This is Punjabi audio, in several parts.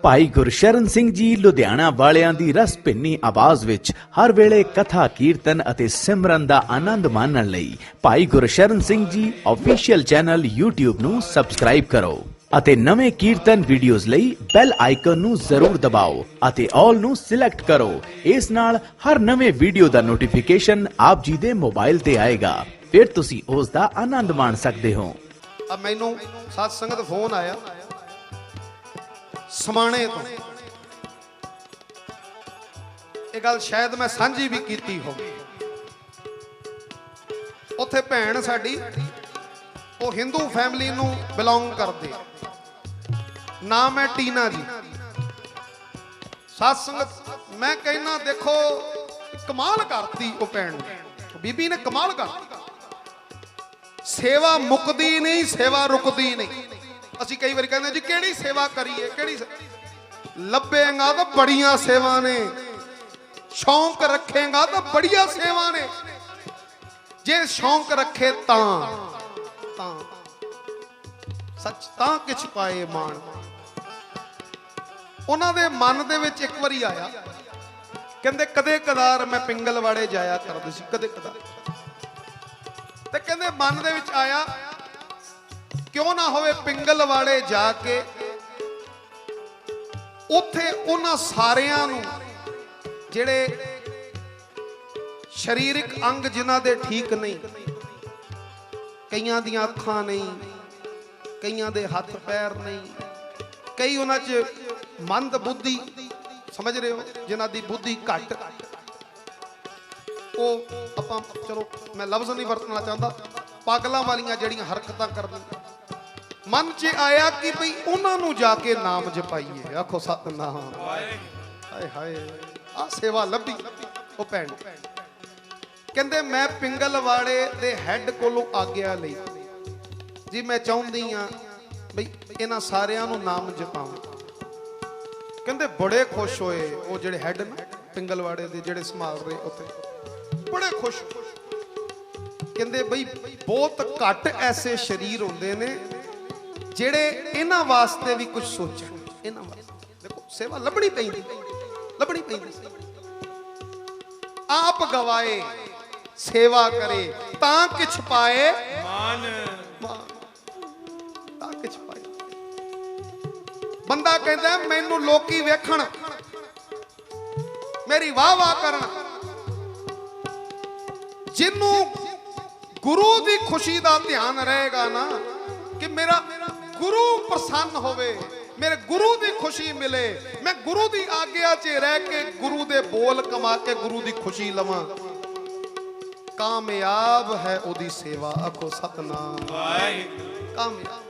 भाई गुरशरण सिंह जी लुधियाना वालियां दी रस भिन्नी आवाज विच हर वेले कथा कीर्तन अते सिमरन दा आनंद मानण लई भाई Gursharan Singh ji official channel YouTube ਨੂੰ ਸਬਸਕ੍ਰਾਈਬ ਕਰੋ ਅਤੇ ਨਵੇਂ ਕੀਰਤਨ ਵੀਡੀਓਜ਼ ਲਈ ਬੈਲ ਆਈਕਨ ਨੂੰ ਜ਼ਰੂਰ ਦਬਾਓ ਅਤੇ ਆਲ ਨੂੰ ਸਿਲੈਕਟ ਕਰੋ। ਇਸ ਨਾਲ ਹਰ ਨਵੇਂ ਵੀਡੀਓ ਦਾ ਨੋਟੀਫਿਕੇਸ਼ਨ ਆਪ ਜੀ ਦੇ ਮੋਬਾਈਲ ਤੇ ਆਏਗਾ, ਫਿਰ ਤੁਸੀਂ ਉਸ ਦਾ ਆਨੰਦ ਮਾਣ ਸਕਦੇ ਹੋ। अब मैनू सात संगत फोन आया समाणे तो, ये गल शायद मैं सांझी भी कीती हो। उत्थे भैन साडी वो हिंदू फैमिली नू बिलोंग करदे, नाम है टीना जी। सात संगत मैं कहना देखो कमाल करती वो भैन बीबी ने, कमाल करती। सेवा मुकदी नहीं, सेवा रुकदी नहीं। असी कई बार कहते जी केड़ी सेवा करिए, केड़ी लभेगा तो बड़िया सेवा ने, शौक रखेगा तो बढ़िया सेवा ने, जे शौक रखे तां सच तां किछ पाए मान। उन्हां दे मन दे विच एक वारी आया, कहंदे कदे कदार मैं पिंगलवाड़े जाया करदी सी, कदे कदार। ते कहंदे मन दे विच आया क्यों ना होवे पिंगलवाड़े जाके उत्थे उन्हां सारियां नूं जिहड़े शरीरिक अंग जिन्हां दे ठीक नहीं, कईयां दियां अखां नहीं, कईयां दे हथ पैर नहीं, कई उन्हां च मंद बुद्धि, समझ रहे हो, जिन्हां दी बुद्धि घट, वो आपां चलो मैं लफ्ज़ नहीं वरतना चाहता, पागलों वालियां जड़ियां हरकतां करदी। मन च आया कि भाई उन्होंने जाके नाम जपाइए, आखो सतनाम, हाय हाय आ सेवा लभी। वो भैन कहंदे मैं पिंगलवाड़े दे हैड कोलों आग्या लई जी, मैं चाहुंदी हां भाई इन्हां सारियां नूं नाम जपावां। कहंदे बड़े खुश होए वो जिहड़े हैड ना पिंगलवाड़े दे जिहड़े संभाल रहे उत्थे, बड़े खुश। कहंदे बई बहुत घट ऐसे शरीर होंदे ने जेड़े इन्हां वास्ते भी कुछ सोचण। इन्हां वास्ते देखो सेवा लभणी पैंदी, लभणी पैंदी। आप गवाए सेवा करे तां किछ पाए मान, तां किछ पाए। बंदा कहंदा मैनू लोकी वेखण, मेरी वाह वाह करन, जिन्नू गुरु दी खुशी दा ध्यान रहेगा ना कि मेरा गुरु प्रसन्न होवे, मेरे गुरु दी खुशी मिले, मैं गुरु दी आज्ञा च रह के गुरु दे बोल कमा के गुरु दी खुशी लवां, कामयाब है ओदी सेवा। आखो सतनाम, कामयाब।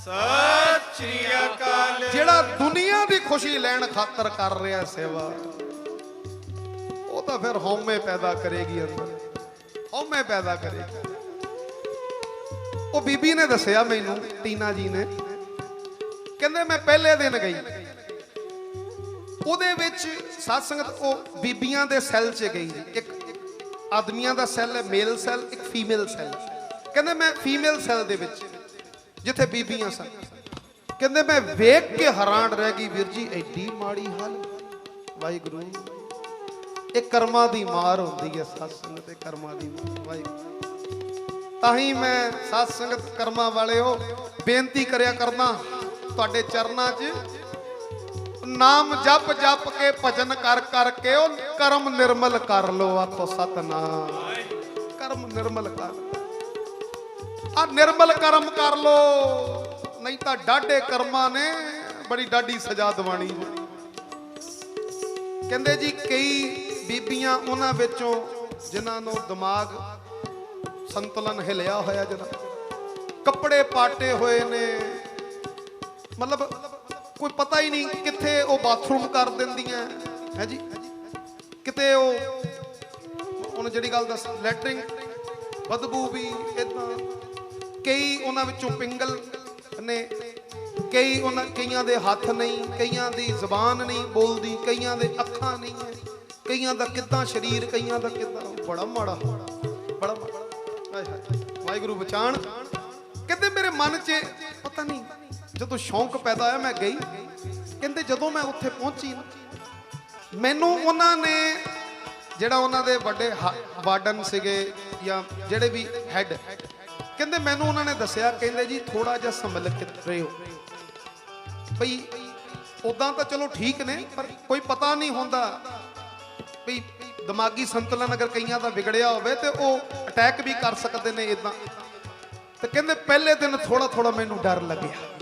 सत श्री अकाल। जेड़ा दुनिया दी खुशी लैण खातर कर रहा सेवा, वो तो फिर हौमे पैदा करेगी, अंदर हौमे पैदा करेगी। वो बीबी ने दसिया मैनू, टीना जी ने, कहंदे मैं पहले दिन गई, उहदे विच सत्संगत वो बीबियां दे सैल च गई। एक आदमियां दा सैल है मेल सैल, एक फीमेल सैल। कहंदे मैं फीमेल सैल दे विच जिथे बीबियां सन, कहंदे मैं वेख के हैरान रह गई, वीर जी एडी माड़ी हाल। वाहिगुरू एक कर्मा दी मार होंदी है, सत्संग ते कर्मा दी मार। वाहिगुरू ताही मैं सत्संगत कर्मा वाले हो बेनती करया करना तुहाडे चरनां च, नाम जप जप के भजन कर करके ओ कर्म निर्मल कर लो। आखो सतनाम, कर्म निर्मल कर, आ निर्मल कर्म कर लो, नहीं तो डाढे कर्मा ने बड़ी डाढी सजा दवानी। कहंदे जी कई बीबियां उन्हां विचों जिन्हां नूं दिमाग संतुलन हिलिया होया, जिन्हां कपड़े पाटे हुए ने, मतलब कोई पता ही नहीं किथे वो बाथरूम कर दिंदियां है जी, किते वो जिहड़ी गल दस लैटरिंग बदबू भी इदां। कई उन्हां विचों पिंगल ने, कई कईयां दे हाथ नहीं, कईयां दी जबान नहीं बोलदी, कईयां दे अखां नहीं है, कईयां दा किदां शरीर, कईयां दा किदां। बड़ा माड़ा, बड़ा माड़ा। वाहिगुरू बचाण। कहते मेरे मन च पता नहीं ਜਦੋਂ ਸ਼ੌਂਕ ਪੈਦਾ ਹੋਇਆ ਮੈਂ ਗਈ। ਕਹਿੰਦੇ ਜਦੋਂ ਮੈਂ ਉੱਥੇ ਪਹੁੰਚੀ ਨਾ, ਮੈਨੂੰ ਉਹਨਾਂ ਨੇ ਜਿਹੜਾ ਉਹਨਾਂ ਦੇ ਵੱਡੇ ਵਾਰਡਨ ਸੀਗੇ ਜਾਂ ਜਿਹੜੇ ਵੀ ਹੈਡ, ਕਹਿੰਦੇ ਮੈਨੂੰ ਉਹਨਾਂ ਨੇ ਦੱਸਿਆ, ਕਹਿੰਦੇ ਜੀ ਥੋੜਾ ਜਿਹਾ ਸੰਭਲ ਕੇ ਰਹਿਓ ਬਈ, ਉਦਾਂ ਤਾਂ ਚਲੋ ਠੀਕ ਨੇ ਪਰ ਕੋਈ ਪਤਾ ਨਹੀਂ ਹੁੰਦਾ ਵੀ ਦਿਮਾਗੀ ਸੰਤੁਲਨ ਅਗਰ ਕਈਆਂ ਦਾ ਵਿਗੜਿਆ ਹੋਵੇ ਤੇ ਉਹ ਅਟੈਕ ਵੀ ਕਰ ਸਕਦੇ ਨੇ ਇਦਾਂ। ਤੇ ਕਹਿੰਦੇ ਪਹਿਲੇ ਦਿਨ ਥੋੜਾ ਥੋੜਾ ਮੈਨੂੰ ਡਰ ਲੱਗਿਆ।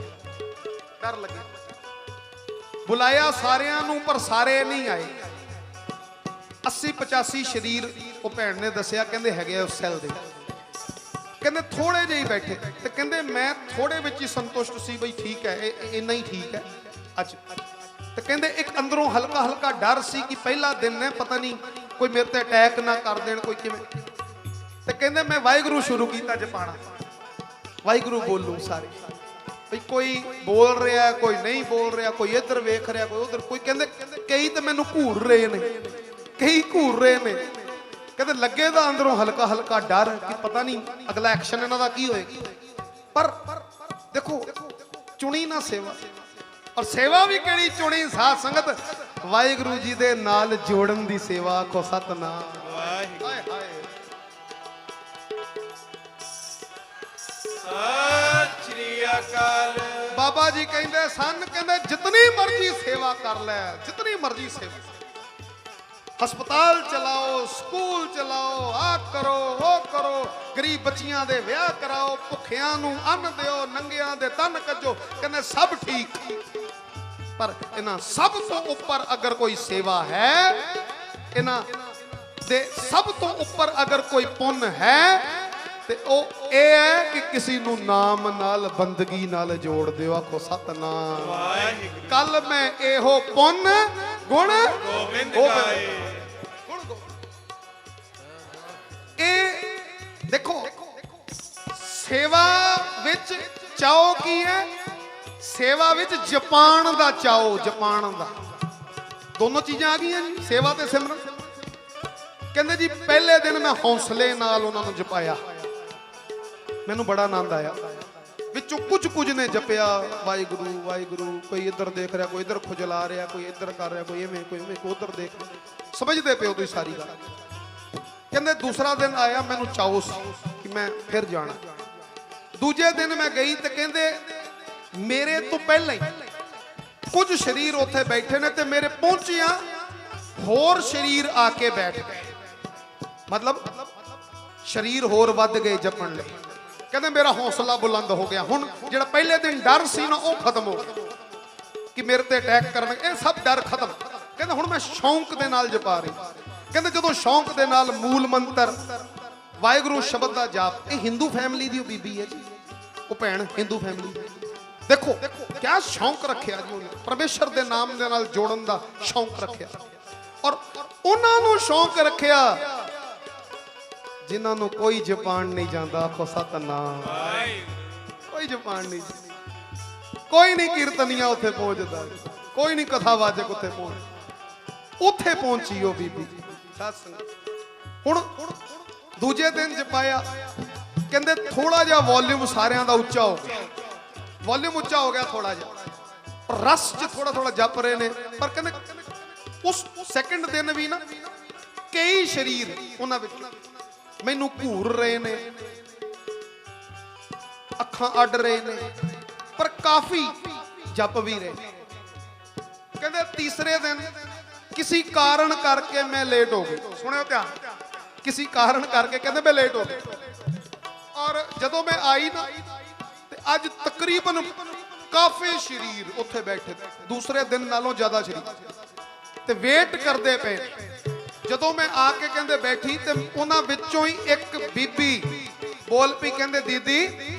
ਬੁਲਾਇਆ ਸਾਰਿਆਂ ਨੂੰ ਪਰ ਸਾਰੇ ਨਹੀਂ ਆਏ। 80-85 ਸਰੀਰ ਉਹ ਭੈਣ ਨੇ ਦੱਸਿਆ, ਕਹਿੰਦੇ ਹੈਗੇ ਉਸ ਸੈੱਲ ਦੇ। ਕਹਿੰਦੇ ਥੋੜੇ ਜਿਹੇ ਬੈਠੇ ਤੇ ਕਹਿੰਦੇ ਮੈਂ ਥੋੜੇ ਵਿੱਚ ਹੀ ਸੰਤੁਸ਼ਟ ਸੀ ਬਈ ਠੀਕ ਹੈ, ਇਹ ਇੰਨਾ ਹੀ ਠੀਕ ਹੈ ਅੱਜ। ਤੇ ਕਹਿੰਦੇ ਇੱਕ ਅੰਦਰੋਂ ਹਲਕਾ ਹਲਕਾ ਡਰ ਸੀ ਕਿ ਪਹਿਲਾ ਦਿਨ ਹੈ, ਪਤਾ ਨਹੀਂ ਕੋਈ ਮੇਰੇ ਤੇ ਅਟੈਕ ਨਾ ਕਰ ਦੇਣ, ਕੋਈ ਕਿਵੇਂ। ਤੇ ਕਹਿੰਦੇ ਮੈਂ ਵਾਹਿਗੁਰੂ ਸ਼ੁਰੂ ਕੀਤਾ ਜਪਾਣਾ, ਵਾਹਿਗੁਰੂ ਬੋਲੂ ਸਾਰੇ ਬਈ, ਕੋਈ ਬੋਲ ਰਿਹਾ ਕੋਈ ਨਹੀਂ ਬੋਲ ਰਿਹਾ, ਕੋਈ ਇੱਧਰ ਵੇਖ ਰਿਹਾ ਕੋਈ ਉਧਰ, ਕੋਈ ਕਹਿੰਦੇ ਕਈ ਤਾਂ ਮੈਨੂੰ ਘੂਰ ਰਹੇ ਨੇ, ਕਈ ਘੂਰ ਰਹੇ ਨੇ। ਕਹਿੰਦੇ ਲੱਗੇ ਤਾਂ ਅੰਦਰੋਂ ਹਲਕਾ ਹਲਕਾ ਡਰ ਕਿ ਪਤਾ ਨਹੀਂ ਅਗਲਾ ਐਕਸ਼ਨ ਇਹਨਾਂ ਦਾ ਕੀ ਹੋਏਗਾ। ਪਰ ਦੇਖੋ ਚੁਣੀ ਨਾ ਸੇਵਾ, ਔਰ ਸੇਵਾ ਵੀ ਕਿਹੜੀ ਚੁਣੀ ਸਾਧ ਸੰਗਤ, ਵਾਹਿਗੁਰੂ ਜੀ ਦੇ ਨਾਲ ਜੋੜਨ ਦੀ ਸੇਵਾ। ਆਖੋ ਸਤਨਾਮ ਵਾਹਿਗੁਰੂ। ਹਾਏ ਹਾਏ ਸਤਿ ਸ੍ਰੀ ਅਕਾਲ। ਬਾਬਾ ਜੀ ਕਹਿੰਦੇ ਸਨ, ਕਹਿੰਦੇ ਜਿਤਨੀ ਮਰਜ਼ੀ ਸੇਵਾ ਕਰ ਲੈ, ਜਿਤਨੀ ਮਰਜ਼ੀ ਸੇਵਾ, ਹਸਪਤਾਲ ਚਲਾਓ, ਸਕੂਲ ਚਲਾਓ, ਆ ਕਰੋ ਉਹ ਕਰੋ, ਗਰੀਬ ਬੱਚੀਆਂ ਦੇ ਵਿਆਹ ਕਰਾਓ, ਭੁੱਖਿਆਂ ਨੂੰ ਅੰਨ ਦਿਓ, ਨੰਗਿਆਂ ਦੇ ਤਨ ਕੱਜੋ, ਕਹਿੰਦੇ ਸਭ ਠੀਕ। ਪਰ ਇਹਨਾਂ ਸਭ ਤੋਂ ਉੱਪਰ ਅਗਰ ਕੋਈ ਸੇਵਾ ਹੈ, ਇਹਨਾਂ ਦੇ ਸਭ ਤੋਂ ਉੱਪਰ ਅਗਰ ਕੋਈ ਪੁੰਨ ਹੈ ਤੇ ਉਹ ਇਹ ਹੈ ਕਿ ਕਿਸੇ ਨੂੰ ਨਾਮ ਨਾਲ ਬੰਦਗੀ ਨਾਲ ਜੋੜ ਦਿਓ। ਆਖੋ ਸਤਨਾਮ ਵਾਹਿਗੁਰੂ। ਕੱਲ ਮੈਂ ਇਹੋ ਪੁੰਨ ਗੁਣ ਗੋਬਿੰਦ ਗਾਏ। ਇਹ ਦੇਖੋ ਸੇਵਾ ਵਿੱਚ ਚਾਓ ਕੀ ਹੈ, ਸੇਵਾ ਵਿੱਚ ਜਪਾਨ ਦਾ ਚਾਓ, ਜਪਾਨ ਦਾ। ਦੋਨੋਂ ਚੀਜ਼ਾਂ ਆ ਗਈਆਂ ਜੀ, ਸੇਵਾ ਤੇ ਸਿਮਰਨ। ਕਹਿੰਦੇ ਜੀ ਪਹਿਲੇ ਦਿਨ ਮੈਂ ਹੌਸਲੇ ਨਾਲ ਉਹਨਾਂ ਨੂੰ ਜਪਾਇਆ, ਮੈਨੂੰ ਬੜਾ ਆਨੰਦ ਆਇਆ। ਵਿੱਚੋਂ ਕੁਝ ਨੇ ਜਪਿਆ ਵਾਹਿਗੁਰੂ ਵਾਹਿਗੁਰੂ, ਕੋਈ ਇੱਧਰ ਦੇਖ ਰਿਹਾ, ਕੋਈ ਇੱਧਰ ਖੁਜਲਾ ਰਿਹਾ, ਕੋਈ ਇੱਧਰ ਕਰ ਰਿਹਾ, ਕੋਈ ਐਵੇਂ ਕੋਈ ਉੱਧਰ ਦੇਖ ਰਿਹਾ। ਸਮਝਦੇ ਪਿਓ ਤੁਸੀਂ ਸਾਰੀ ਗੱਲ। ਕਹਿੰਦੇ ਦੂਸਰਾ ਦਿਨ ਆਇਆ, ਮੈਨੂੰ ਚਾਓ ਸੀ ਕਿ ਮੈਂ ਫਿਰ ਜਾਣਾ। ਦੂਜੇ ਦਿਨ ਮੈਂ ਗਈ ਤੇ ਕਹਿੰਦੇ ਮੇਰੇ ਤੋਂ ਪਹਿਲਾਂ ਹੀ ਕੁਝ ਸਰੀਰ ਉੱਥੇ ਬੈਠੇ ਨੇ ਤੇ ਮੇਰੇ ਪਹੁੰਚਿਆ ਹੋਰ ਸਰੀਰ ਆ ਕੇ ਬੈਠ ਗਏ, ਮਤਲਬ ਸਰੀਰ ਹੋਰ ਵੱਧ ਗਏ ਜਪਣ ਲਈ। ਕਹਿੰਦੇ ਮੇਰਾ ਹੌਸਲਾ ਬੁਲੰਦ ਹੋ ਗਿਆ। ਹੁਣ ਜਿਹੜਾ ਪਹਿਲੇ ਦਿਨ ਡਰ ਸੀ ਨਾ ਉਹ ਖਤਮ ਹੋ ਗਿਆ ਕਿ ਮੇਰੇ ਤੇ ਅਟੈਕ ਕਰਨਗੇ, ਇਹ ਸਭ ਡਰ ਖਤਮ। ਕਹਿੰਦੇ ਹੁਣ ਮੈਂ ਸ਼ੌਂਕ ਦੇ ਨਾਲ ਜਪਾ ਰਹੀ। ਕਹਿੰਦੇ ਜਦੋਂ ਸ਼ੌਂਕ ਦੇ ਨਾਲ ਮੂਲ ਮੰਤਰ ਵਾਹਿਗੁਰੂ ਸ਼ਬਦ ਦਾ ਜਾਪ, ਇਹ ਹਿੰਦੂ ਫੈਮਿਲੀ ਦੀ ਉਹ ਬੀਬੀ ਹੈ ਜੀ, ਉਹ ਭੈਣ ਹਿੰਦੂ ਫੈਮਿਲੀ। ਦੇਖੋ ਕਿਆ ਸ਼ੌਂਕ ਰੱਖਿਆ ਜੀ ਉਹਨੇ, ਪਰਮੇਸ਼ਰ ਦੇ ਨਾਮ ਦੇ ਨਾਲ ਜੋੜਨ ਦਾ ਸ਼ੌਂਕ ਰੱਖਿਆ। ਔਰ ਉਹਨਾਂ ਨੂੰ ਸ਼ੌਂਕ ਰੱਖਿਆ ਜਿਨ੍ਹਾਂ ਨੂੰ ਕੋਈ ਜਪਾਨ ਨਹੀਂ ਜਾਂਦਾ। ਆਖੋ ਸਤਨਾਮ, ਕੋਈ ਜਪਾਨ ਨਹੀਂ, ਕੋਈ ਨਹੀਂ ਕੀਰਤਨੀਆ ਉੱਥੇ ਪਹੁੰਚਦਾ, ਕੋਈ ਨਹੀਂ ਕਥਾਵਾਚਕ ਉੱਥੇ ਪਹੁੰਚ, ਉੱਥੇ ਪਹੁੰਚੀ ਉਹ ਬੀਬੀ। ਹੁਣ ਦੂਜੇ ਦਿਨ ਜਪਾਇਆ, ਕਹਿੰਦੇ ਥੋੜਾ ਜਿਹਾ ਵੋਲਿਊਮ ਸਾਰਿਆਂ ਦਾ ਉੱਚਾ ਹੋ ਗਿਆ, ਵੋਲਿਊਮ ਉੱਚਾ ਹੋ ਗਿਆ ਥੋੜਾ ਜਿਹਾ, ਰਸ ਚ ਥੋੜਾ ਥੋੜਾ ਜਪ ਰਹੇ ਨੇ। ਪਰ ਕਹਿੰਦੇ ਉਸ ਸੈਕਿੰਡ ਦਿਨ ਵੀ ਨਾ ਕਈ ਸਰੀਰ ਉਹਨਾਂ ਵਿੱਚ ਮੈਨੂੰ ਘੂਰ ਰਹੇ ਨੇ, ਅੱਖਾਂ ਅੱਡ ਰਹੇ ਨੇ, ਪਰ ਕਾਫੀ ਜਪ ਵੀ ਰਹੇ। ਕਹਿੰਦੇ ਤੀਸਰੇ ਦਿਨ ਕਿਸੇ ਕਾਰਨ ਕਰਕੇ ਮੈਂ ਲੇਟ ਹੋ ਗਈ। ਸੁਣਿਓ ਧਿਆਨ, ਕਿਸੇ ਕਾਰਨ ਕਰਕੇ ਕਹਿੰਦੇ ਮੈਂ ਲੇਟ ਹੋ ਗਈ। ਔਰ ਜਦੋਂ ਮੈਂ ਆਈ ਨਾ ਤੇ ਅੱਜ ਤਕਰੀਬਨ ਕਾਫੀ ਸਰੀਰ ਉੱਥੇ ਬੈਠੇ, ਦੂਸਰੇ ਦਿਨ ਨਾਲੋਂ ਜ਼ਿਆਦਾ ਸਰੀਰ ਤੇ ਵੇਟ ਕਰਦੇ ਪਏ। ਜਦੋਂ ਮੈਂ ਆ ਕੇ ਕਹਿੰਦੇ ਬੈਠੀ ਤੇ ਉਹਨਾਂ ਵਿੱਚੋਂ ਹੀ ਇੱਕ ਬੀਬੀ ਬੋਲ ਪਈ, ਕਹਿੰਦੇ ਦੀਦੀ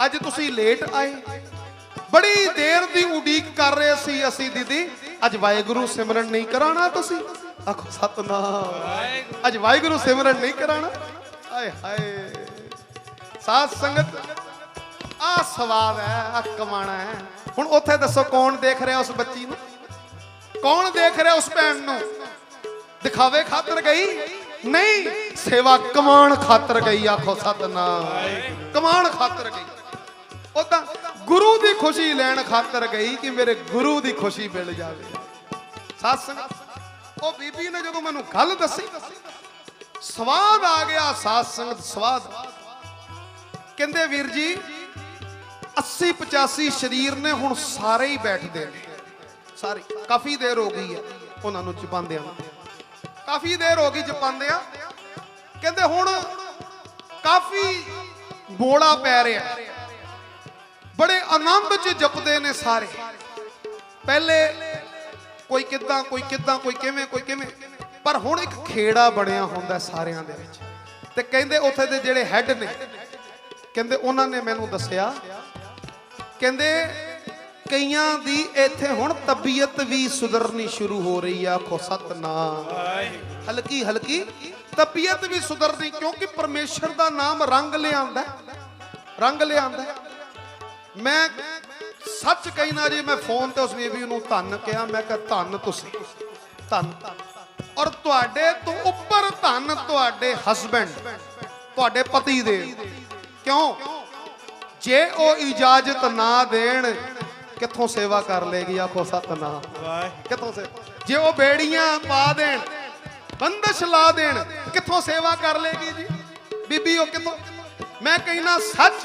ਅੱਜ ਤੁਸੀਂ ਲੇਟ ਆਏ, ਬੜੀ ਦੇਰ ਦੀ ਉਡੀਕ ਕਰ ਰਹੇ ਸੀ ਅਸੀਂ ਦੀਦੀ, ਅੱਜ ਵਾਹਿਗੁਰੂ ਸਿਮਰਨ ਨਹੀਂ ਕਰਾਣਾ ਤੁਸੀਂ? ਆਖੋ ਸਤਨਾਮ, ਅੱਜ ਵਾਹਿਗੁਰੂ ਸਿਮਰਨ ਨਹੀਂ ਕਰਾਣਾ? ਹਾਏ ਹਾਏ ਸਾਧ ਸੰਗਤ, ਆ ਸਵਾਦ ਹੈ, ਆ ਕਮਾਣਾ ਹੈ। ਹੁਣ ਉੱਥੇ ਦੱਸੋ ਕੌਣ ਦੇਖ ਰਿਹਾ ਉਸ ਬੱਚੀ ਨੂੰ, ਕੌਣ ਦੇਖ ਰਿਹਾ ਉਸ ਭੈਣ ਨੂੰ? ਦਿਖਾਵੇ ਖਾਤਰ ਗਈ ਨਹੀਂ, ਸੇਵਾ ਕਮਾਣ ਖਾਤਰ ਗਈ। ਆਖੋ ਸਤਨਾਮ, ਕਮਾਣ ਖਾਤਰ ਗਈ। ਉਹ ਤਾਂ गुरु की खुशी लैन खातर गई कि मेरे गुरु की खुशी मिल जाए। साध संगत ओ बीबी ने जो मैनू गल दसी स्वाद आ गया। साध संगत स्वाद कहंदे वीर जी 80-85 शरीर ने हुण सारे ही बैठते हैं, सारे काफी देर हो गई है उन्होंने चपांदे, काफी देर हो गई चपांदे। कहंदे हुण काफी बोला पै रहा, बड़े आनंद च जपते ने सारे। पहले कोई किदां कोई किदां कोई किवें कोई किवें, पर हुण एक खेड़ा बनया हुंदा सारियां दे विच। ते कहंदे उत्थे दे जिहड़े हैड ने कहंदे उन्हां ने मैनूं दस्सिया, कहंदे कईयां दी इत्थे हुण तबीयत भी सुधरनी शुरू हो रही है। आखो सतनाम। हल्की हल्की तबीयत भी सुधरनी, क्योंकि परमेश्वर दा नाम रंग लिआंदा, रंग लिआंदा। मैं सच कहना जी, मैं फोन ते उस बीबी नूं धन कहा, मैं कहा धन तुसीं धन, और तुहाडे तो उपर धन तुहाडे हसबैंड तुहाडे पति दे। क्यों? जे ओ इजाजत ना देण कित्थों सेवा कर लेगी। आखो सतनाम। कित्थों से जे ओ बेड़ियां पा देण बंदिश ला देण कित्थों सेवा कर लेगी जी बीबी। ओ कित्थों? मैं कहना सच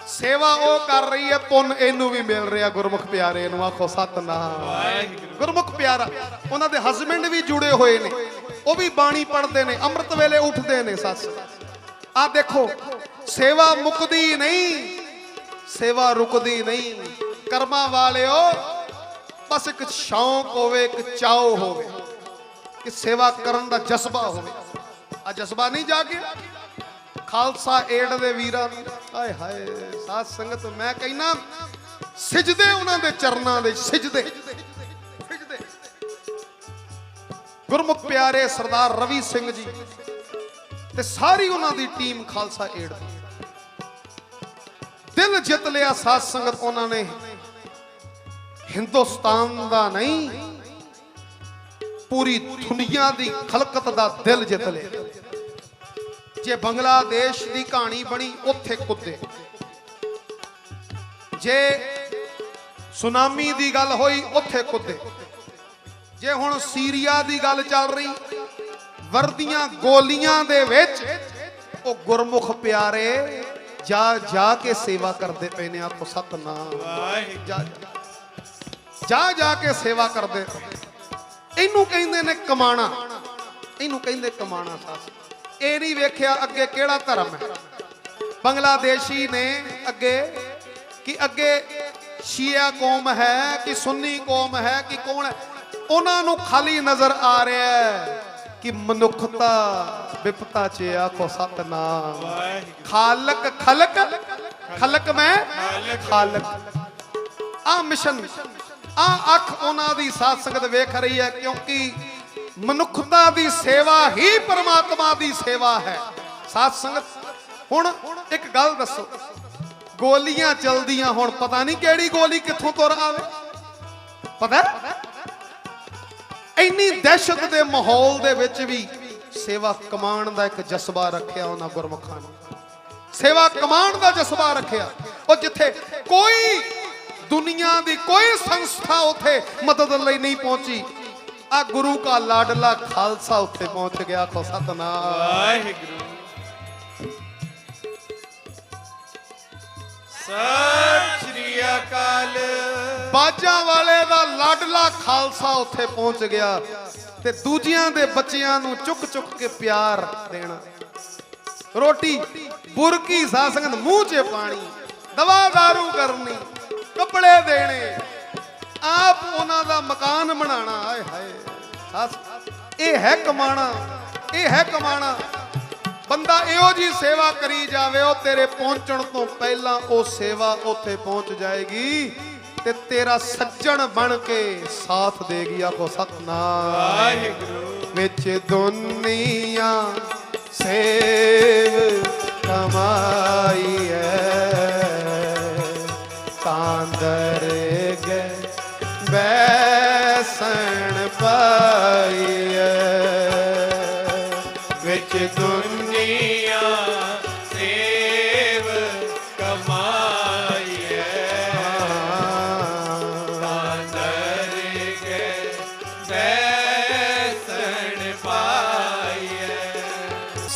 सेवा ओ कर रही है, पुन इनू भी मिल रहा गुरमुख प्यारे नूं। आखो सतनाम। गुरमुख प्यारा उन्हां दे हसबैंड भी जुड़े हुए ने, वो भी बाणी पढ़ते ने, अमृत वेले उठते ने। सस आ देखो सेवा मुकदी नहीं, सेवा रुकदी नहीं। कर्मा वाले हो बस एक शौक होवे, एक चाओ होवे कि सेवा करन दा जज्बा होवे। आ जज्बा नहीं जागे खालसा एड दे वीरां नूं। हाय हाय साध संगत, मैं कहना सिजदे उन्हां दे चरनां दे, सिजदे सिजदे। गुरमुख प्यारे सरदार रवि सिंह जी ते सारी उन्हां दी टीम खालसा एड दी दिल जित लिया। साध संगत उन्होंने हिंदुस्तान दा नहीं पूरी दुनिया दी खलकत दा दिल जित लिया। जे बांग्लादेश दी कहानी बनी उत्थे कुत्ते, जे सुनामी दी गल होई उत्थे कुत्ते, जे हुण सीरिया दी गल चल रही वर्दियां गोलियां दे विच ओ गुरमुख प्यारे जा जा के सेवा करते पे ने। आपको सतनाम। जा जा जा के सेवा करते पे। इनू कहंदे ने कमाना, इनू कहंदे कमाना। सास ए नहीं वेख्या अगे केड़ा धर्म है। बांग्लादेशी ने अगे कि अगे शिया कौम है कि सुन्नी कौम है कि कौन है, उन्होंने खाली नजर आ रहा है कि मनुखता विपता च। आखो सतनाम। खालक खलक खलक में खालक। आ मिशन आ अख उन्हां दी साध संगत वेख रही है, क्योंकि मनुखता दी सेवा ही परमात्मा दी सेवा है। साध संगत हुण एक गल दसो, गोलियां चलदियां हुण पता नहीं केड़ी गोली कित्थों तुर आवे। पता इन्नी दहशत दे माहौल दे विच भी सेवा कमाण दा एक जज्बा रखिया उन्हां गुरमुखां ने। सेवा कमाण दा जज्बा रखिया। और जिथे कोई दुनिया दी कोई संस्था उथे मदद लई नहीं पहुंची, आ गुरु का लाडला खालसा उथे पहुंच गया। आखो सतनाम। वाहिगुरू। सत श्री अकाल। बाजा वाले दा लाडला खालसा उथे पहुंच गया ते दूजियां दे बच्चियां नूं चुक चुक के प्यार देना। रोटी बुरकी साध संगत मुंह च पानी, दवा दारू करनी, कपड़े देने, आप उन्हां दा मकान बनाना। हाय हाय ये है कमाना, ये है कमाना। बंदा इहो जी सेवा करी जावे, ओ तेरे पहुंचण तो पहला ओ सेवा उथे पहुंच जाएगी ते तेरा सज्जन बन के साथ देगी। आखो सतनाम। वाहिगुरू। विच दुनिया सेव कमाई है, कांदर गए बैसन पाई है। विच दुनिया सेव कमाई है,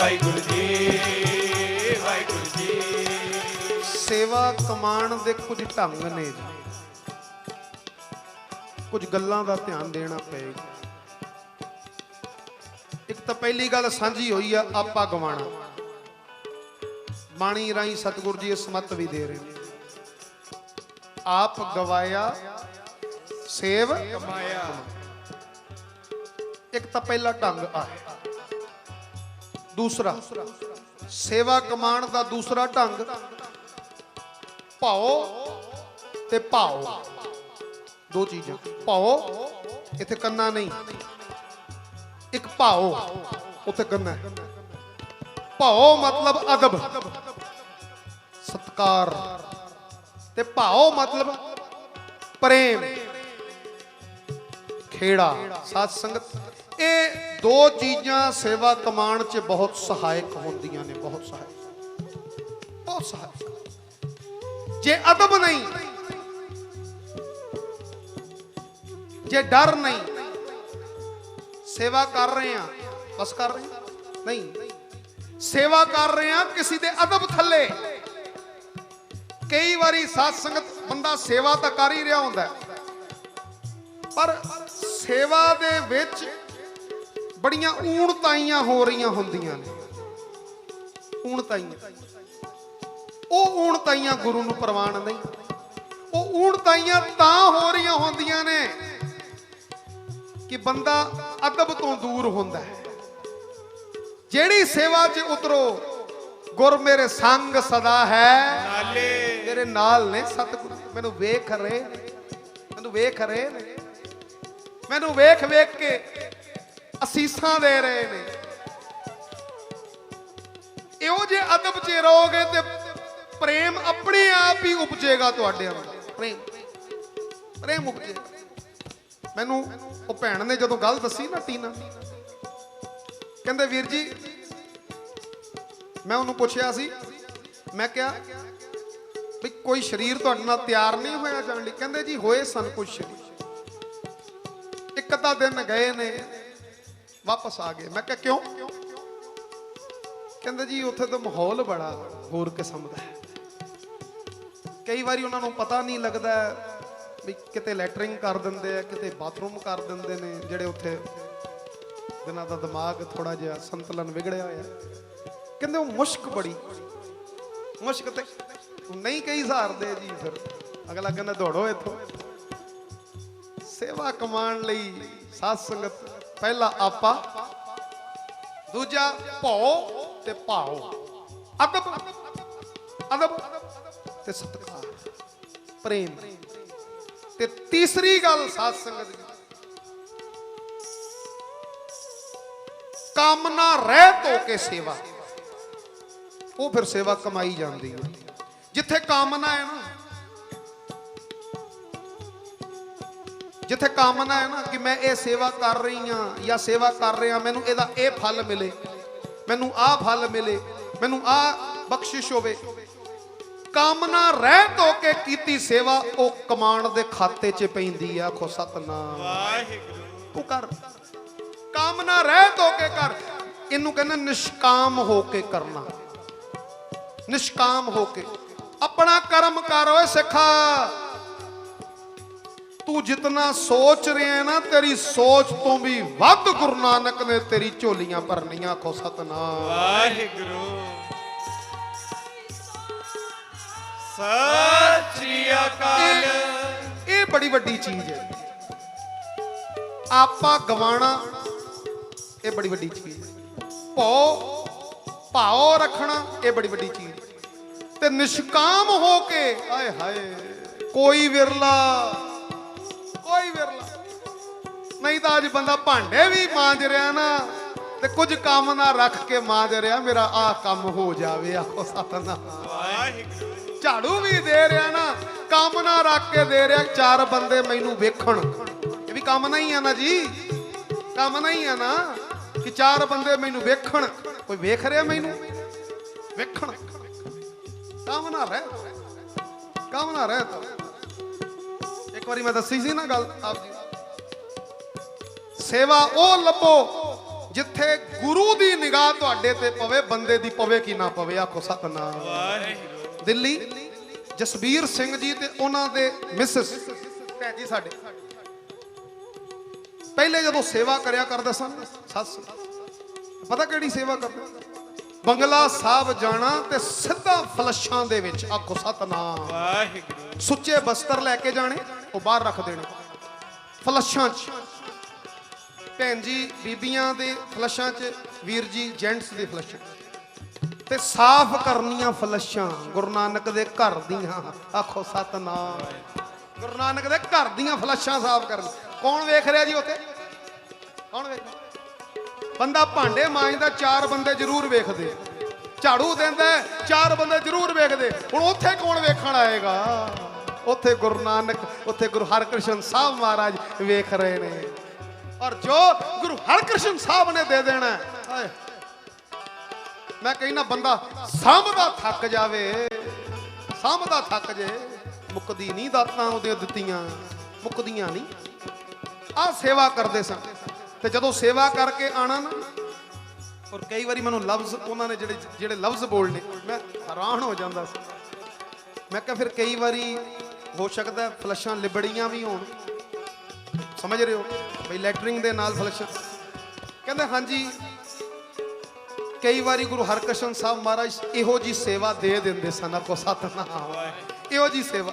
ਵਾਹਿਗੁਰੂ ਜੀ ਵਾਹਿਗੁਰੂ ਜੀ ਸੇਵਾ ਕਮਾਉਣ ਦੇ ਕੁਝ ਢੰਗ ਨੇ ਜੀ, ਕੁਝ ਗੱਲਾਂ ਦਾ ਧਿਆਨ ਦੇਣਾ ਪਏਗਾ। ਇੱਕ ਤਾਂ ਪਹਿਲੀ ਗੱਲ ਸਾਂਝੀ ਹੋਈ ਆ, ਆਪਾ ਗਵਾਣਾ। ਬਾਣੀ ਰਾਹੀਂ ਸਤਿਗੁਰੂ ਜੀ ਇਸ ਮੱਤ ਵੀ ਦੇ ਰਹੇ ਨੇ, ਆਪ ਗਵਾਇਆ ਸੇਵ ਕਮਾਇਆ। ਇੱਕ ਤਾਂ ਪਹਿਲਾ ਢੰਗ ਆ। ਦੂਸਰਾ ਸੇਵਾ ਕਮਾਉਣ ਦਾ ਦੂਸਰਾ ਢੰਗ ਭਾਓ ਤੇ ਭਾਓ, ਦੋ ਚੀਜ਼ਾਂ। ਭਾਓ ਇੱਥੇ ਕੰਨਾ ਨਹੀਂ, ਇੱਕ ਭਾਓ ਉੱਥੇ ਕੰਨਾ। ਭਾਓ ਮਤਲਬ ਅਦਬ ਸਤਕਾਰ, ਤੇ ਭਾਓ ਮਤਲਬ ਪ੍ਰੇਮ ਖੇੜਾ ਸਾਧ ਸੰਗਤ। ਇਹ ਦੋ ਚੀਜ਼ਾਂ ਸੇਵਾ ਕਮਾਉਣ 'ਚ ਬਹੁਤ ਸਹਾਇਕ ਹੁੰਦੀਆਂ ਨੇ, ਬਹੁਤ ਸਹਾਇਕ, ਬਹੁਤ ਸਹਾਇਕ। ਜੇ ਅਦਬ ਨਹੀਂ, ਜੇ ਡਰ ਨਹੀਂ, ਸੇਵਾ ਕਰ ਰਹੇ ਆ ਬਸ ਕਰ ਰਹੇ ਨਹੀਂ, ਸੇਵਾ ਕਰ ਰਹੇ ਆ ਕਿਸੇ ਦੇ ਅਦਬ ਥੱਲੇ। ਕਈ ਵਾਰੀ ਸਾਧ ਸੰਗਤ ਬੰਦਾ ਸੇਵਾ ਤਾਂ ਕਰ ਹੀ ਰਿਹਾ ਹੁੰਦਾ, ਪਰ ਸੇਵਾ ਦੇ ਵਿੱਚ ਬੜੀਆਂ ਊਣਤਾਈਆਂ ਹੋ ਰਹੀਆਂ ਹੁੰਦੀਆਂ ਨੇ। ਊਣਤਾਈਆਂ, ਉਹ ਊਣਤਾਈਆਂ ਗੁਰੂ ਨੂੰ ਪ੍ਰਵਾਨ ਨਹੀਂ। ਉਹ ਊਣਤਾਈਆਂ ਤਾਂ ਹੋ ਰਹੀਆਂ ਹੁੰਦੀਆਂ ਨੇ ਕਿ ਬੰਦਾ ਅਦਬ ਤੋਂ ਦੂਰ ਹੁੰਦਾ ਹੈ। ਜਿਹੜੀ ਸੇਵਾ 'ਚ ਉਤਰੋ, ਗੁਰ ਮੇਰੇ ਸੰਗ ਸਦਾ ਹੈ ਨਾਲੇ ਮੇਰੇ ਨਾਲ ਨੇ। ਸਤਿਗੁਰੂ ਮੈਨੂੰ ਵੇਖ ਰਹੇ, ਮੈਨੂੰ ਵੇਖ ਰਹੇ ਨੇ, ਮੈਨੂੰ ਵੇਖ ਵੇਖ ਕੇ ਅਸੀਸਾਂ ਦੇ ਰਹੇ ਨੇ। ਇਹੋ ਜੇ ਅਦਬ 'ਚ ਰਹੋਗੇ ਤੇ ਪ੍ਰੇਮ ਆਪਣੇ ਆਪ ਹੀ ਉਪਜੇਗਾ ਤੁਹਾਡੇ ਅੰਦਰ। ਪ੍ਰੇਮ ਉਪਜੇਗਾ। ਮੈਨੂੰ ਉਹ ਭੈਣ ਨੇ ਜਦੋਂ ਗੱਲ ਦੱਸੀ ਨਾ, ਟੀਨਾ ਕਹਿੰਦੇ ਵੀਰ ਜੀ, ਮੈਂ ਉਹਨੂੰ ਪੁੱਛਿਆ ਸੀ, ਮੈਂ ਕਿਹਾ ਵੀ ਕੋਈ ਸਰੀਰ ਤੁਹਾਡੇ ਨਾਲ ਤਿਆਰ ਨਹੀਂ ਹੋਇਆ ਜਾਣ ਲਈ? ਕਹਿੰਦੇ ਜੀ ਹੋਏ ਸਨ ਕੁਝ ਸਰੀਰ, ਇੱਕ ਅੱਧਾ ਦਿਨ ਗਏ ਨੇ ਵਾਪਸ ਆ ਗਏ। ਮੈਂ ਕਿਹਾ ਕਿਉਂ? ਕਹਿੰਦੇ ਜੀ ਉੱਥੇ ਤਾਂ ਮਾਹੌਲ ਬੜਾ ਹੋਰ ਕਿਸਮ ਦਾ ਹੈ। ਕਈ ਵਾਰੀ ਉਹਨਾਂ ਨੂੰ ਪਤਾ ਨਹੀਂ ਲੱਗਦਾ ਵੀ ਕਿਤੇ ਲੈਟਰਿੰਗ ਕਰ ਦਿੰਦੇ ਆ, ਕਿਤੇ ਬਾਥਰੂਮ ਕਰ ਦਿੰਦੇ ਨੇ। ਜਿਹੜੇ ਉੱਥੇ ਜਿਨ੍ਹਾਂ ਦਾ ਦਿਮਾਗ ਥੋੜਾ ਜਿਹਾ ਸੰਤੁਲਨ ਵਿਗੜਿਆ ਹੋਇਆ, ਕਹਿੰਦੇ ਉਹ ਮੁਸ਼ਕ ਬੜੀ, ਮੁਸ਼ਕ ਤੇ ਨਹੀਂ ਕਈ ਸਹਾਰਦੇ ਜੀ। ਫਿਰ ਅਗਲਾ ਕਹਿੰਦਾ ਦੌੜੋ ਇੱਥੋਂ। ਸੇਵਾ ਕਮਾਉਣ ਲਈ ਸਾਧ ਸੰਗਤ ਪਹਿਲਾ ਆਪਾ, ਦੂਜਾ ਭਉ ਤੇ ਭਾਉ, ਅਦਬ ਅਦਬ ਤੇ ਸਤਿਕਾਰ, ਪ੍ਰੇਮ। ਤੇ ਤੀਸਰੀ ਗੱਲ ਸਾਧ ਸੰਗਤ ਦੀ, ਕਾਮਨਾ ਰਹਿਤ ਹੋ ਕੇ ਸੇਵਾ। ਉਹ ਫਿਰ ਸੇਵਾ ਕਮਾਈ ਜਾਂਦੀ ਹੈ। ਜਿੱਥੇ ਕਾਮਨਾ ਹੈ ਨਾ, ਜਿੱਥੇ ਕਾਮਨਾ ਹੈ ਨਾ ਕਿ ਮੈਂ ਇਹ ਸੇਵਾ ਕਰ ਰਹੀ ਹਾਂ ਜਾਂ ਸੇਵਾ ਕਰ ਰਿਹਾ, ਮੈਨੂੰ ਇਹਦਾ ਇਹ ਫਲ ਮਿਲੇ, ਮੈਨੂੰ ਆਹ ਫਲ ਮਿਲੇ, ਮੈਨੂੰ ਆਹ ਬਖਸ਼ਿਸ਼ ਹੋਵੇ, ਕਾਮਨਾ ਰਹਿਤ ਹੋ ਕੇ ਕੀਤੀ ਸੇਵਾ ਉਹ ਕਮਾਉਣ ਦੇ ਖਾਤੇ 'ਚ ਪੈਂਦੀ ਆ। ਆਖੋ ਸਤਨਾਮ ਵਾਹਿਗੁਰੂ। ਤੂੰ ਕਰ, ਕਾਮਨਾ ਰਹਿਤ ਹੋ ਕੇ ਕਰ। ਇਹਨੂੰ ਕਹਿੰਦੇ ਨਿਸ਼ਕਾਮ ਹੋ ਕੇ ਕਰਨਾ। ਨਿਸ਼ਕਾਮ ਹੋ ਕੇ ਆਪਣਾ ਕਰਮ ਕਰ। ਓਏ ਸਿੱਖਾ, ਤੂੰ ਜਿਤਨਾ ਸੋਚ ਰਿਹਾ ਨਾ, ਤੇਰੀ ਸੋਚ ਤੋਂ ਵੀ ਵੱਧ ਗੁਰੂ ਨਾਨਕ ਨੇ ਤੇਰੀ ਝੋਲੀਆਂ ਭਰਨੀਆਂ। ਆਖੋ ਸਤਨਾਮ ਵਾਹਿਗੁਰੂ। ਸਤਿ ਸ੍ਰੀ ਅਕਾਲ। ਇਹ ਬੜੀ ਵੱਡੀ ਚੀਜ਼ ਹੈ। ਆਪਾ ਗਵਾਣਾ ਇਹ ਬੜੀ ਵੱਡੀ ਚੀਜ਼ ਹੈ। ਭਾਉ ਰੱਖਣਾ ਇਹ ਬੜੀ ਵੱਡੀ ਚੀਜ਼ ਹੈ। ਤੇ ਨਿਸ਼ਕਾਮ ਹੋ ਕੇ, ਆਏ ਹਾਏ, ਕੋਈ ਵਿਰਲਾ, ਕੋਈ ਵਿਰਲਾ ਨਹੀਂ ਤਾਂ ਅੱਜ ਬੰਦਾ ਭਾਂਡੇ ਵੀ ਮਾਂਜ ਰਿਹਾ ਨਾ ਤੇ ਕੁਝ ਕੰਮ ਨਾ ਰੱਖ ਕੇ ਮਾਂਜ ਰਿਹਾ, ਮੇਰਾ ਆਹ ਕੰਮ ਹੋ ਜਾਵੇ। ਆਖੋ ਸਤਨਾਮ ਵਾਹਿਗੁਰੂ। ਝਾੜੂ ਵੀ ਦੇ ਰਿਹਾ ਨਾ, ਕੰਮ ਨਾ ਰੱਖ ਕੇ ਦੇ ਰਿਹਾ, ਚਾਰ ਬੰਦੇ ਮੈਨੂੰ ਵੇਖਣ। ਇਹ ਵੀ ਕੰਮ ਨਹੀਂ ਆ ਨਾ ਜੀ, ਕੰਮ ਨਹੀਂ ਆ ਨਾ ਕਿ ਚਾਰ ਬੰਦੇ ਮੈਨੂੰ ਵੇਖਣ। ਕੋਈ ਵੇਖ ਰਿਹਾ ਮੈਨੂੰ, ਵੇਖਣ। ਕੰਮ ਨਾ ਰਹਿ, ਕੰਮ ਨਾ ਰਹਿ। ਤਾਂ ਇੱਕ ਵਾਰੀ ਮੈਂ ਦੱਸੀ ਸੀ ਨਾ ਗੱਲ ਆਪ ਜੀ, ਸੇਵਾ ਉਹ ਲੱਭੋ ਜਿੱਥੇ ਗੁਰੂ ਦੀ ਨਿਗਾਹ ਤੁਹਾਡੇ ਤੇ ਪਵੇ, ਬੰਦੇ ਦੀ ਪਵੇ ਕੀ ਨਾ ਪਵੇ। ਆਖੋ ਸਤਨਾਮ। ਵਾਹਿਗੁਰੂ ਦਿੱਲੀ ਜਸਬੀਰ ਸਿੰਘ ਜੀ ਤੇ ਉਹਨਾਂ ਦੇ ਮਿਸਿਸ ਭੈਣ ਜੀ ਸਾਡੇ ਪਹਿਲੇ ਜਦੋਂ ਸੇਵਾ ਕਰਿਆ ਕਰਦੇ ਸਨ, ਸੱਸ ਪਤਾ ਕਿਹੜੀ ਸੇਵਾ ਕਰਦੇ? ਬੰਗਲਾ ਸਾਹਿਬ ਜਾਣਾ ਤੇ ਸਿੱਧਾ ਫਲਸ਼ਾਂ ਦੇ ਵਿੱਚ, ਆਖੋ ਸਤਨਾਮ, ਵਾਹਿਗੁਰੂ ਸੁੱਚੇ ਬਸਤਰ ਲੈ ਕੇ ਜਾਣੇ, ਉਹ ਬਾਹਰ ਰੱਖ ਦੇਣੇ ਫਲਸ਼ਾਂ 'ਚ। ਭੈਣ ਜੀ ਬੀਬੀਆਂ ਦੇ ਫਲਸ਼ਾਂ 'ਚ, ਵੀਰ ਜੀ ਜੈਂਟਸ ਦੇ ਫਲਸ਼ਾਂ 'ਚ, ਤੇ ਸਾਫ਼ ਕਰਨੀਆਂ ਫਲਸ਼ਾਂ ਗੁਰੂ ਨਾਨਕ ਦੇ ਘਰ ਦੀਆਂ। ਆਖੋ ਸਤਨਾਮ। ਗੁਰੂ ਨਾਨਕ ਦੇ ਘਰ ਦੀਆਂ ਫਲਸ਼ਾਂ ਸਾਫ਼ ਕਰਨ। ਕੌਣ ਵੇਖ ਰਿਹਾ ਜੀ ਉੱਥੇ? ਕੌਣ ਵੇਖ? ਬੰਦਾ ਭਾਂਡੇ ਮਾਂਜਦਾ, 4 ਬੰਦੇ ਜ਼ਰੂਰ ਵੇਖਦੇ। ਝਾੜੂ ਦਿੰਦਾ, 4 ਬੰਦੇ ਜ਼ਰੂਰ ਵੇਖਦੇ। ਹੁਣ ਉੱਥੇ ਕੌਣ ਵੇਖਣ ਆਏਗਾ? ਉੱਥੇ ਗੁਰੂ ਨਾਨਕ, ਉੱਥੇ ਗੁਰੂ ਹਰਕ੍ਰਿਸ਼ਨ ਸਾਹਿਬ ਮਹਾਰਾਜ ਵੇਖ ਰਹੇ ਨੇ। ਔਰ ਜੋ ਗੁਰੂ ਹਰਕ੍ਰਿਸ਼ਨ ਸਾਹਿਬ ਨੇ ਦੇ ਦੇਣਾ, ਹਾਏ ਮੈਂ ਕਹਿੰਦਾ ਬੰਦਾ ਸਾਂਭਦਾ ਥੱਕ ਜਾਵੇ, ਸਾਂਭਦਾ ਥੱਕ ਜੇ। ਮੁੱਕਦੀ ਨਹੀਂ ਦਾਤਾਂ ਉਹਦੀਆਂ ਦਿੱਤੀਆਂ, ਮੁੱਕਦੀਆਂ ਨਹੀਂ। ਆਹ ਸੇਵਾ ਕਰਦੇ ਸਨ। ਤੇ ਜਦੋਂ ਸੇਵਾ ਕਰਕੇ ਆਣਾ ਨਾ, ਔਰ ਕਈ ਵਾਰੀ ਮੈਨੂੰ ਲਫ਼ਜ਼ ਉਹਨਾਂ ਨੇ ਜਿਹੜੇ ਲਫ਼ਜ਼ ਬੋਲਨੇ, ਮੈਂ ਹੈਰਾਨ ਹੋ ਜਾਂਦਾ ਸੀ। ਮੈਂ ਕਿਹਾ ਫਿਰ ਕਈ ਵਾਰੀ ਹੋ ਸਕਦਾ ਫਲਸ਼ਾਂ ਲਿਬੜੀਆਂ ਵੀ ਹੋਣ, ਸਮਝ ਰਹੇ ਹੋ ਬਈ, ਲੈਟਰਿੰਗ ਦੇ ਨਾਲ ਫਲਸ਼ਾਂ। ਕਹਿੰਦੇ ਹਾਂਜੀ, ਕਈ ਵਾਰੀ ਗੁਰੂ ਹਰਕ੍ਰਿਸ਼ਨ ਸਾਹਿਬ ਮਹਾਰਾਜ ਇਹੋ ਜੀ ਸੇਵਾ ਦੇ ਦਿੰਦੇ ਸਨ। ਆਖੋ ਸਤਨਾਮ। ਇਹੋ ਜੀ ਸੇਵਾ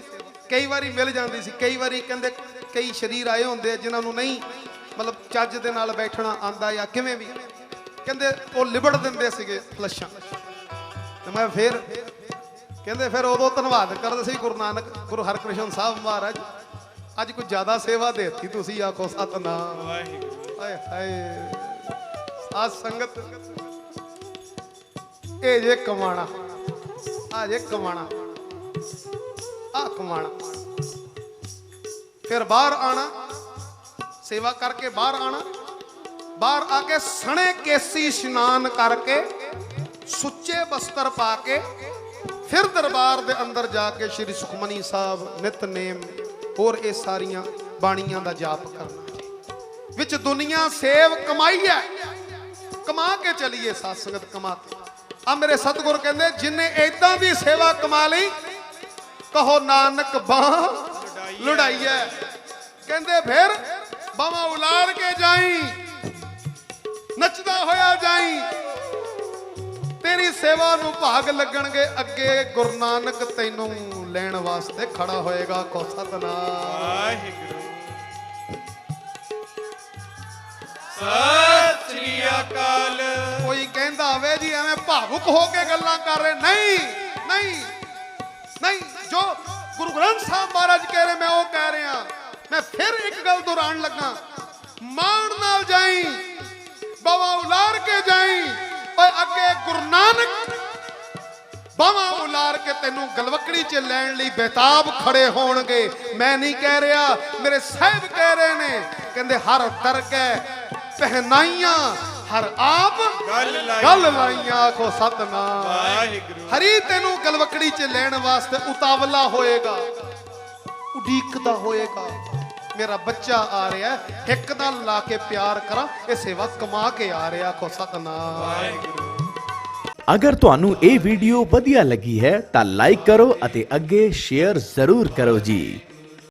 ਕਈ ਵਾਰੀ ਮਿਲ ਜਾਂਦੀ ਸੀ। ਕਈ ਵਾਰੀ ਕਹਿੰਦੇ ਕਈ ਸ਼ਰੀਰ ਆਏ ਹੁੰਦੇ ਜਿਨ੍ਹਾਂ ਨੂੰ ਨਹੀਂ ਮਤਲਬ ਚੱਜ ਦੇ ਨਾਲ ਬੈਠਣਾ ਆਂਦਾ ਜਾਂ ਕਿਵੇਂ ਵੀ, ਕਹਿੰਦੇ ਉਹ ਲਿਬੜ ਦਿੰਦੇ ਸੀਗੇ ਫਲਸ਼ਾਂ। ਤੇ ਮੈਂ ਫਿਰ ਕਹਿੰਦੇ ਫਿਰ ਉਦੋਂ ਧੰਨਵਾਦ ਕਰਦੇ ਸੀ ਗੁਰੂ ਨਾਨਕ, ਗੁਰੂ ਹਰਕ੍ਰਿਸ਼ਨ ਸਾਹਿਬ ਮਹਾਰਾਜ, ਅੱਜ ਕੋਈ ਜ਼ਿਆਦਾ ਸੇਵਾ ਦੇ ਦਿੱਤੀ ਤੁਸੀਂ। ਆਖੋ ਸਤਨਾਮ। ਵਾਹਿਗੁਰੂ ਹਾਏ ਹਾਏ। ਆ ਸੰਗਤ ਇਹ ਜੇ ਕਮਾਣਾ, ਆ ਜੇ ਕਮਾਣਾ, ਆ ਕਮਾਣਾ। ਫਿਰ ਬਾਹਰ ਆਣਾ, ਸੇਵਾ ਕਰਕੇ ਬਾਹਰ ਆਣਾ, ਬਾਹਰ ਆ ਕੇ ਸਣੇ ਕੇਸੀ ਇਸ਼ਨਾਨ ਕਰਕੇ, ਸੁੱਚੇ ਬਸਤਰ ਪਾ ਕੇ, ਫਿਰ ਦਰਬਾਰ ਦੇ ਅੰਦਰ ਜਾ ਕੇ ਸ਼੍ਰੀ ਸੁਖਮਨੀ ਸਾਹਿਬ ਨਿਤਨੇਮ ਹੋਰ ਇਹ ਸਾਰੀਆਂ ਬਾਣੀਆਂ ਦਾ ਜਾਪ ਕਰਨਾ। ਵਿੱਚ ਦੁਨੀਆ ਸੇਵ ਕਮਾਈ ਹੈ, ਕਮਾ ਕੇ ਚਲੀਏ ਸਾਧ ਸੰਗਤ, ਕਮਾ ਕੇ। ਆ ਮੇਰੇ ਸਤਿਗੁਰ ਕਹਿੰਦੇ ਜਿਨੇ ਏਦਾਂ ਦੀ ਸੇਵਾ ਕਮਾ ਲਈ, ਕਹੋ ਨਾਨਕ ਬਾਹ ਲੁੜਾਈਐ। ਕਹਿੰਦੇ ਫਿਰ ਬਾਹਾਂ ਉਲਾਰ ਕੇ ਜਾਈ, ਨੱਚਦਾ ਹੋਇਆ ਜਾਈ, ਤੇਰੀ ਸੇਵਾ ਨੂੰ ਭਾਗ ਲੱਗਣਗੇ। ਅੱਗੇ ਗੁਰੂ ਨਾਨਕ ਤੈਨੂੰ ਲੈਣ ਵਾਸਤੇ ਖੜਾ ਹੋਏਗਾ। ਕੋ ਸਤਨਾਮ। ਵਾਹਿਗੁਰੂ ਸਤਿ ਸ੍ਰੀ ਅਕਾਲ। ਕੋਈ ਕਹਿੰਦਾ ਹੋਵੇ ਜੀ ਐਵੇਂ ਭਾਵੁਕ ਹੋ ਕੇ ਗੱਲਾਂ ਕਰ ਰਹੇ, ਨਹੀਂ ਨਹੀਂ ਨਹੀਂ। ਜੋ ਗੁਰੂ ਗ੍ਰੰਥ ਸਾਹਿਬ ਮਹਾਰਾਜ ਕਹਿ ਰਹੇ ਮੈਂ ਉਹ ਕਹਿ ਰਿਹਾ। ਮੈਂ ਫਿਰ ਇੱਕ ਗੱਲ ਦੁਹਰਾਉਣ ਲੱਗਾ, ਮਾਣ ਨਾਲ ਜਾਈ, ਬਾਵਾ ਉਲਾਰ ਕੇ ਜਾਈ। ਓਏ ਅੱਗੇ ਗੁਰੂ ਨਾਨਕ ਬਾਵਾ ਉਲਾਰ ਕੇ ਤੈਨੂੰ ਗਲਵਕੜੀ 'ਚ ਲੈਣ ਲਈ ਬੇਤਾਬ ਖੜੇ ਹੋਣਗੇ। ਮੈਂ ਨਹੀਂ ਕਹਿ ਰਿਹਾ, ਮੇਰੇ ਸਾਹਿਬ ਕਹਿ ਰਹੇ ਨੇ। ਕਹਿੰਦੇ ਹਰ ਦਰਗਹਿ ਪਹਿਨਾਈਆਂ, ਹਰ ਆਪ ਗੱਲ ਲਾਈਆਂ। ਆਖੋ ਸਤਨਾਮ। ਵਾਹਿਗੁਰੂ ਹਰੀ ਤੈਨੂੰ ਗਲਵਕੜੀ 'ਚ ਲੈਣ ਵਾਸਤੇ ਉਤਾਵਲਾ ਹੋਏਗਾ, ਉਡੀਕਦਾ ਹੋਏਗਾ। ਮੇਰਾ ਬੱਚਾ ਆ ਰਿਹਾ, ਇੱਕ ਨਾਲ ਲਾ ਕੇ ਪਿਆਰ ਕਰਾਂ, ਇਹ ਸੇਵਾ ਕਮਾ ਕੇ ਆ ਰਿਹਾ। ਆਖੋ ਸਤਨਾਮ। ਵਾਹਿਗੁਰੂ। ਅਗਰ ਤੁਹਾਨੂੰ ਇਹ ਵੀਡੀਓ ਵਧੀਆ ਲੱਗੀ ਹੈ ਤਾਂ ਲਾਈਕ ਕਰੋ ਅਤੇ ਅੱਗੇ ਸ਼ੇਅਰ ਜ਼ਰੂਰ ਕਰੋ ਜੀ।